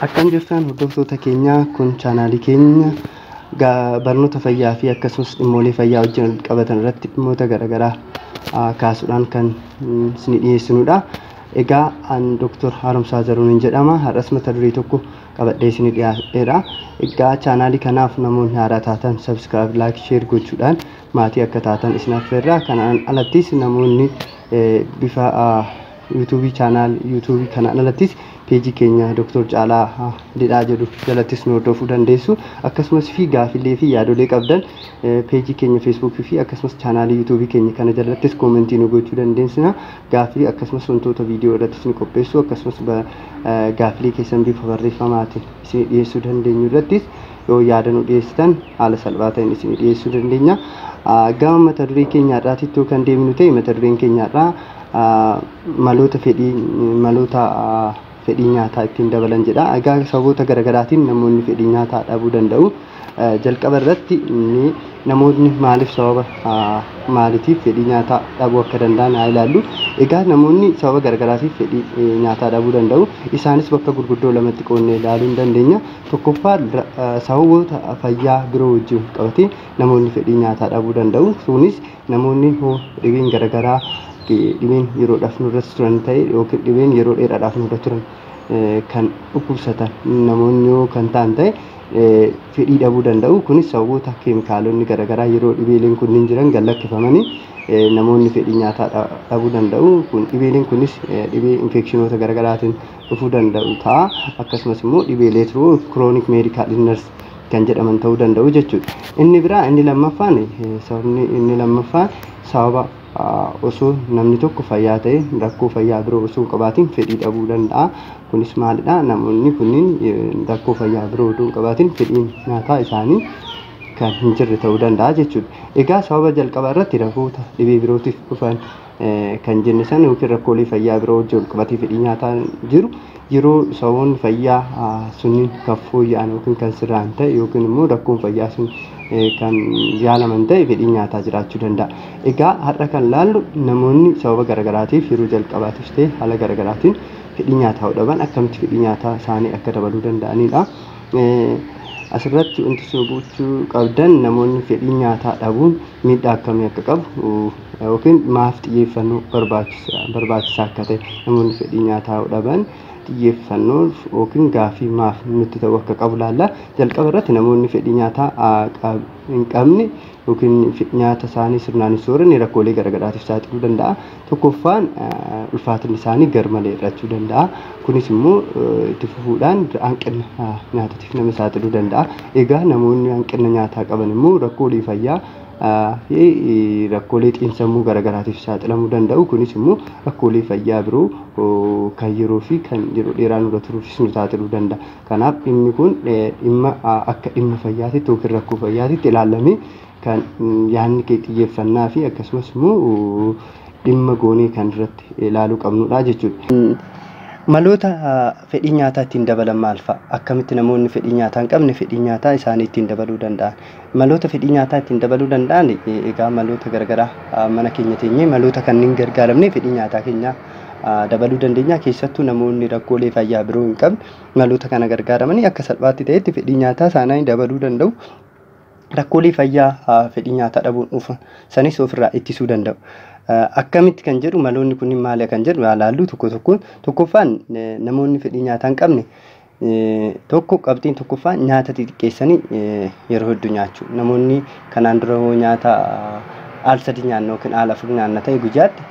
Akkam jirtan hordoftoota keenya kun chaanaalii keenya barnoota fayyaa fi akkasumas dhimmoota fayyaa wajjin qabatan irratti dhimmoota garaagaraa kaasuudhaan kan isin dhiyeessinudha. Egaa an Dr. Haaromsaa Zaruun jedhama. Har'as mata duree tokko qabadhee isin dhiyeesseera. Egaa chaanaalii kanaaf namoonni haaraa taatan subscribe, like, share gochuudhaan maatii akka taatan isin affeerra. Kanaan alattis namoonni bifa YouTube channel YouTube kanaan alattis page keenya Dr. Caalaa Didhaa jedhu jalattis nu hordofuu dandeessu. Akkasumas fi gaafilee fi yaadolee qabdan page keenya Facebook fi akkasumas channel YouTube keenya kana jalattis comment nu gochuu dandeessina. Gaafii akkasumas wantoota viidiyoo irratti ni qopheessu akkasumas gaafilee keessan bifa barreeffamaatiin isin dhiyeessuu dandeenyu irrattis yoo yaada nu dhiyeessitan haala salphaa ta'een isin dhiyeessuu dandeenya. Gama mata duree keenya irraatti kan deemnu ta'e mata dureen keenya irraa maloota fedhii nyaataa ittiin dabalan jedha. Egaa sababoota garaagaraatiin namoonni fedhii nyaataa dhabuu danda'u. Jalqaba irratti namoonni maaliif sababa maaliitiif fedhii nyaataa dhabuu akka danda'an haa ilaallu. Egaa namoonni sababa garaagaraatiif fedhii nyaataa dhabuu danda'u. Isaanis bakka gurguddoo lamatti qoonnee ilaaluu ni dandeenya. Tokkoffaa sababoota fayyaa biroo wajjin qabatee namoonni fedhii nyaataa dhabuu danda'u. Sunis namoonni dhibeen garaagaraa dhibeen yeroodhaaf nurratti turan ta'e yookiin dhibeen yeroo dheeraadhaaf nurratti turan kan dhukkubsatan namoonni yoo kan ta'an ta'e fedhii dhabuu danda'u. Kunis sababoota keemikaalonni garaagaraa yeroo dhibeeleen kunniin jiran gallakkifamanii namoonni fedhii nyaataa dhabuu danda'u. Kun dhibeeleen kunis dhibee infekshinoota garaagaraatiin dhufuu danda'u ta'a. Akkasumas immoo dhibeelee turuu chronic medical illness kan jedhaman ta'uu danda'u jechuudha. Inni lammaffaan sababa osoo namni tokko fayyaa ta'e rakkoo fayyaa biroo osoo qabaatiin fedhii dhabuu danda'a. Kunis maalidha? Namoonni kunniin rakkoo fayyaa biroo osoo qabaatiin fedhiin nyaataa isaanii kan hin jirre ta'uu danda'a jechuudha. Egaa sababa jalqabaa irratti rakkoota dhibee birootiif dhufan kan jenne san yookiin rakkoolee fayyaa biroo wajjin qabatee fedhii nyaataa jiru yeroo sababoonni fayyaa sunniin kan fooyya'an yookiin kan sirraan ta'e yookiin immoo rakkoon fayyaa sun kan yaalaman ta'e fedhii nyaataa jiraachuu danda'a. Egaa har'a kan laallu namoonni sababa garaagaraatiif yeroo jalqabaatiif ta'e haala garaagaraatiin fedhii nyaataa dhaban akkamitti fedhii nyaataa isaanii akka dabaluu danda'anidha. Asirratti wanti isin gochuu qabdan namoonni fedhii nyaataa dhabuun miidhaa akkamii akka qabu yookiin maaf xiyyeeffannoo barbaachisaa akka ta'e namoonni fedhii nyaataa dhaban xiyyeeffannoo yookiin gaafii maaf nutti ta'u akka qabu laalla. Jalqaba irratti namoonni fedhii nyaataa hin qabne yookiin nyaata isaanii sirnaan hin sooranne rakkoolee garaagaraatiif saaxiluu danda'a. Tokkoffaan ulfaatinni isaanii garmalee hir'achuu danda'a. Kunis immoo itti fufuudhaan hanqina nyaataatiif nama saaxiluu danda'a. Egaa namoonni hanqina nyaataa qaban immoo rakkoolee fayyaa fi rakkoolee xiinsammuu garaagaraatiif saaxilamuu danda'u. Kunis immoo rakkoolee fayyaa biroo kan yeroo fi kan yeroo dheeraa nurra turuufis nu saaxiluu danda'a. Kanaaf dhimmi kun dhimma akka dhimma fayyaatitti yookiin rakkoo fayyaatitti ilaalamee kan yaadni kee xiyyeeffannaa fi akkasumas immoo dhimma goonee kan irratti ilaaluu qabnudha jechuudha. Maloota fedhii nyaataa ittiin dabalan maal fa'a? Akkamitti namoonni fedhii nyaataa hin qabne fedhii nyaataa isaanii ittiin dabaluu danda'an? Maloota fedhii nyaataa ittiin dabaluu danda'an egaa maloota garaagaraa mana keenya teenyee maloota kanneen gargaaramnee fedhii nyaataa keenya dabaluu dandeenya. Keessattuu namoonni rakkoolee fayyaa biroo hin qabne maloota kana gargaaramanii akka salphaatti ta'etti fedhii nyaataa isaanii dabaluu danda'u. Rakkoolee fayyaa fedhii nyaataa dhabuun dhufan sanis ofirraa ittisuu danda'u. Akkamitti kan jedhu maloonni kunniin maali kan jedhu ilaallu tokkoffaan namoonni fedhii nyaataa hin qabne qabxiin tokkoffaan nyaata xixiqqeessanii yeroo hedduu nyaachuu. Namoonni kanaan dura nyaata al 3 nyaanna yookiin al 4 nyaanna ta'e guyyaatti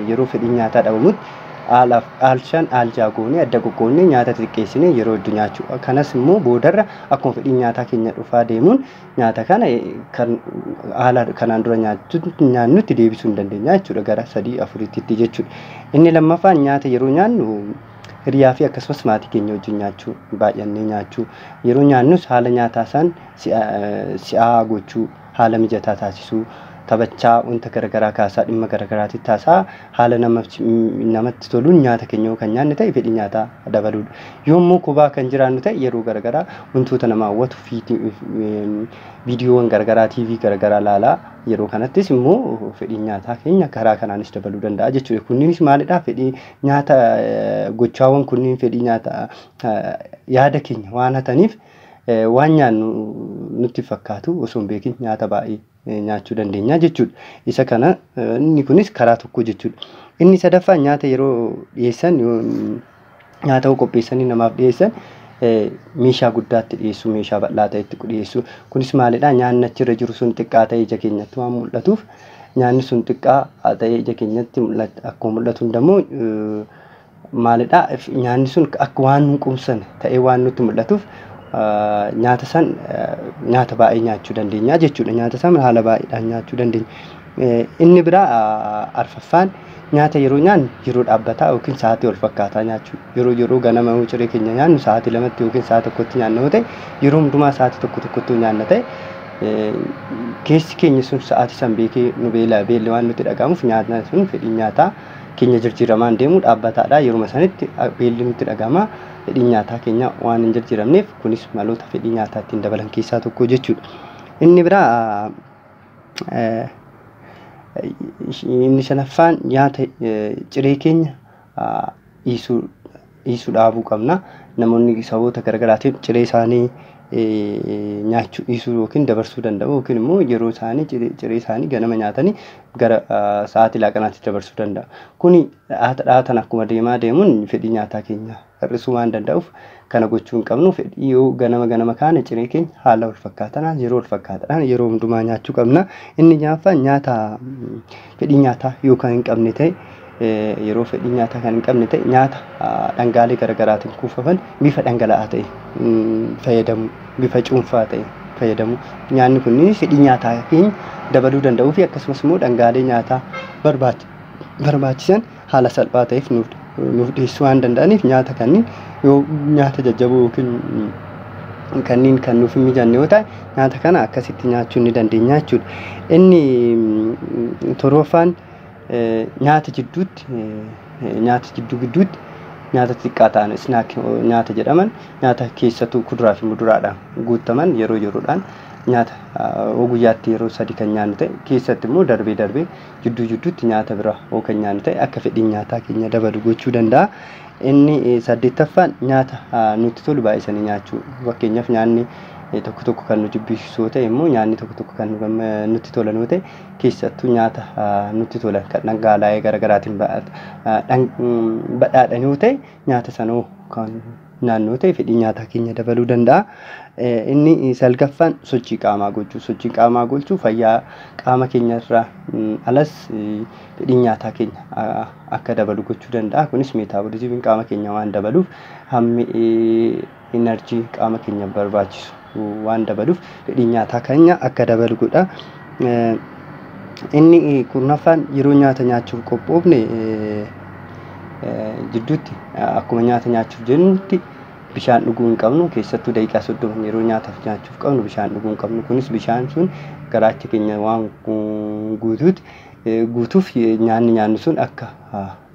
yeroo fedhii nyaataa dhabamutti al 5 al 6 goonee adda qoqqoonnee nyaata xixiqqeessinee yeroo hedduu nyaachuu. Kanas immoo boodarra akkuma fedhii nyaataa keenya dhufaa deemuun nyaata kana kan haala kanaan dura nyaannutti deebisuu hin dandeenya jechuudha gara 3-4tti jechuudha. Inni lammaffaan nyaata yeroo nyaannu hiriyaa fi akkasumas maatii keenya wajjin nyaachuu baay'annee nyaachuu. Yeroo nyaannus haala nyaataa isaan si'aa gochuu haala mijataa taasisuu taphachaa wanta garagaraa kaasaa dhimma garagaraatti taasaa haala namatti toluun nyaata keenya kan nyaanne ta'e fedhii nyaataa dabaluudha. Yommuu kophaa kan jiraannu ta'e yeroo garagaraa wantoota nama hawwatu viidiyoowwan garagaraa TV garagaraa laalaa yeroo kanattis immoo fedhii nyaataa keenya karaa kanaanis dabaluu danda'a jechuudha. Kunniinis maalidhaa fedhii nyaata gochaawwan kunniin fedhii nyaataa yaada keenya waan hataniif waan nyaannu nutti fakkaatu osoo hin beekin nyaata baay'ee nyaachuu dandeenya jechuudha. Isa kana inni kunis karaa tokko jechuudha. Inni sadaffaan nyaata yeroo dhiyeessan nyaata qopheessanii namaaf dhiyeessan meeshaa guddaatti dhiyeessu, meeshaa bal'aa ta'etti dhiyeessu. Kunis maalidhaa nyaanni achirra jiru sun xiqqaa ta'ee ija keenyatti waan mul'atuuf nyaanni sun xiqqaa ta'ee ija keenyatti mul'ata. Akkuma mul'atu immoo maalidhaa nyaanni sun akka waan hin qumsan ta'ee waan nutti mul'atuuf nyaata san nyaata baay'ee nyaachuu dandeenya jechuudha. Nyaata san haala baay'eedhaan nyaachuu dandeenya. Inni biraa arfaffaan nyaata yeroo nyaannu yeroo dhaabbataa yookiin sa'aatii wal fakkaataa nyaachuu. Yeroo ganama ciree keenya nyaannu sa'aatii lamatti yookiin sa'aatii tokkotti nyaanna yoo ta'e yeroo hundumaa sa'aatii tokkotti nyaanna ta'e keessi keenya sun sa'aatii san beekee nu beelli waan nutti dhagahamuuf nyaatni sun fedhii nyaataa keenya jijjiiramaan deemu dhaabbataadha. Yeroo sanatti beelli nutti dhagahama. Fedhii nyaataa keenya waan hin jijjiiramneef kunis maloota fedhii nyaataa ittiin dabalan keessaa tokko jechuudha. Inni biraa inni shanaffaan nyaata ciree keenya dhiisuu dhaabuu qabna. Namoonni saboota garaagaraatiin ciree isaanii nyaachuu dhiisuu yookiin dabarsuu danda'u yookiin immoo yeroo isaanii ciree isaanii ganama nyaatanii gara sa'aatii laaqanaatti dabarsuu danda'u. Kuni dhaatan akkuma deemaa deemuun fedhii nyaataa keenya hir'isuu waan danda'uuf kana gochuu hin qabnu. Fedhii yoo ganama kaane ciree keenya haala wal fakkaataan yeroo wal fakkaataadhaan yeroo hundumaa nyaachuu qabna. Inni ja'affaan nyaata fedhii nyaataa yoo kan hin qabne ta'e yeroo fedhii nyaataa kan hin qabne ta'e nyaata dhangaalee garaagaraatiin kuufaman bifa dhangala'aa ta'e fayyadamu, bifa cuunfaa ta'e fayyadamu. Nyaanni kunniin fedhii nyaataa keenya dabaluu danda'uu fi akkasumas immoo dhangaalee nyaataa barbaachisan haala salphaa ta'eef nuuf dhiyeessuu waan danda'aniif nyaata kanneen yoo nyaata jajjaboo yookiin kanneen kan nuuf hin mijanne yoo ta'e nyaata kana akkasitti nyaachuu ni dandeenya jechuudha. Inni torbaffaan nyaata jidduu gidduutti nyaata xiqqaa ta'an snack nyaata jedhaman nyaata keessattuu kuduraa fi muduraadhaan guutaman yeroodhaan nyaata guyyaatti yeroo 3 kan nyaannu ta'e keessatti immoo darbee jidduutti nyaata biraa kan nyaannu ta'e akka fedhii nyaataa keenya dabalu gochuu danda'a. Inni 8ffaan nyaata nutti tolu baay'isanii nyaachuu. Fakkeenyaaf nyaanni tokko kan nu jibbisiisu ta'e immoo nyaanni tokko kan nutti tolan yoo ta'e keessattuu nyaata nutti tolan kan dhangaalee garaagaraatiin badhaadhan yoo ta'e nyaata sanoo kan naannoo ta'e fedhii nyaataa keenya dabaluu danda'a. Inni 9ffaan sochii qaamaa gochuu. Sochii qaamaa gochuu fayyaa qaama keenya irraa alas fedhii nyaataa keenya akka dabalu gochuu danda'a. Kunis meetaaboliizimiin qaama keenya waan dabaluuf hammi enerjii qaama keenya barbaachisu waan dabaluuf fedhii nyaataa keenya akka dabalu godha. Inni 10ffaan yeroo nyaata nyaachuuf qophoofne jidduutti akkuma nyaata nyaachuuf jennutti bishaan dhuguu hin qabnu. Keessattuu daqiiqaa 30 yeroo nyaataaf nyaachuuf qabnu bishaan dhuguu hin qabnu. Kunis bishaan sun garaacha keenya waan guutuuf nyaanni nyaannu sun akka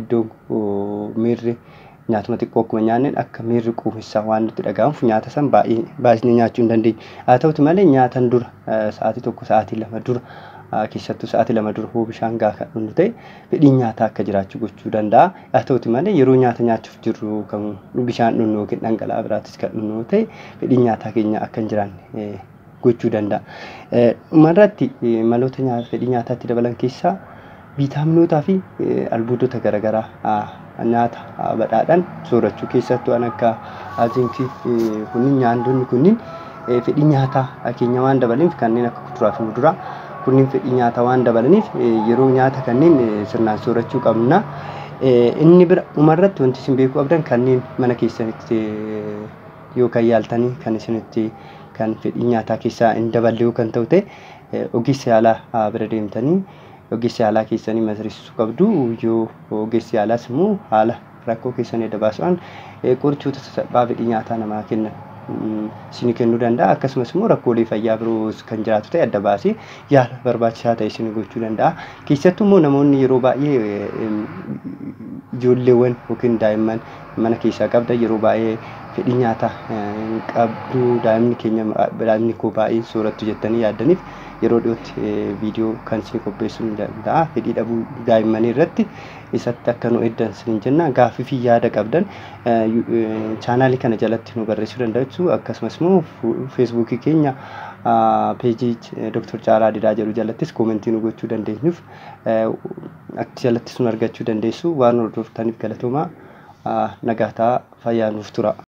iddoo miirri nyaatuma xiqqoo akkuma nyaanneen akka miirri quufinsaa waan nutti dhaga'amuuf nyaata san baay'isnee nyaachuu hin dandeenyu. Haa ta'uti malee nyaatan dura sa'aatii 1 sa'aatii 2 dura keessattuu sa'aatii 2 dura hoo bishaan gaafa dhugnu ta'e fedhiin nyaataa akka jiraachuu gochuu danda'a. Haa ta'uti malee yeroo nyaata nyaachuuf jirru kan bishaan dhugnu yookiin dhangala'aa biraatis kan dhugnu ta'e fedhiin nyaataa keenya akka hin jiraanne gochuu danda'a. Dhumarratti maloota fedhii nyaataatti dabalan keessaa viitaaminootaa fi albuudota garaagaraa nyaata badhaadhaan soorachuu keessattuu akka zinkii kunniin nyaanni kunniin fedhii nyaataa keenya waan dabalaniif kanneen akka kuduraa fi muduraa kunniin fedhii nyaataa waan dabalaniif yeroo nyaata kanneen sirnaan soorachuu qabna. Inni bira dhumarratti wanti isin beekuu qabdan kanneen mana keessanitti yookaan yaaltanii kan isinitti kan fedhii nyaataa keessaa hin daballe yookaan ta'u ta'e ogeessa yaalaa bira deemtanii ogeessa yaalaa keessanii mariisisuu qabdu. Yoo ogeessi yaalaas immoo haala rakkoo keessanii adda baasuudhaan qorichoota sassalphaa fedhii nyaataa namaa kennan isin kennuu danda'a. Akkasumas immoo rakkoolee fayyaa biroos kan jiraatu ta'e adda baasee yaala barbaachisaa ta'e isin gochuu danda'a. Keessattuu immoo namoonni yeroo baay'ee ijoolleewwan yookiin daa'imman mana keessaa qabda yeroo baay'ee fedhii nyaataa qabdu daa'imni koo baay'ee soorattu jettanii yaaddaniif yeroo dhiyootti viidiyoo kan isin qopheessuu ni danda'a. Fedhii dhabuu daa'immanii irratti isatti akka nu eddan isin jenna. Gaaffii fi yaada qabdan chaanaalii kana jalatti nu barreessuu dandeessu. Akkasumas immoo feesbuukii keenya peejii Dr. Caalaa Didaa jedhu jalattis koomentii nu gochuu dandeenyuuf achi jalattis nu argachuu dandeessu. Waan hordoftaniif galatoomaa. Nagaataa fayyaa nuuf tura.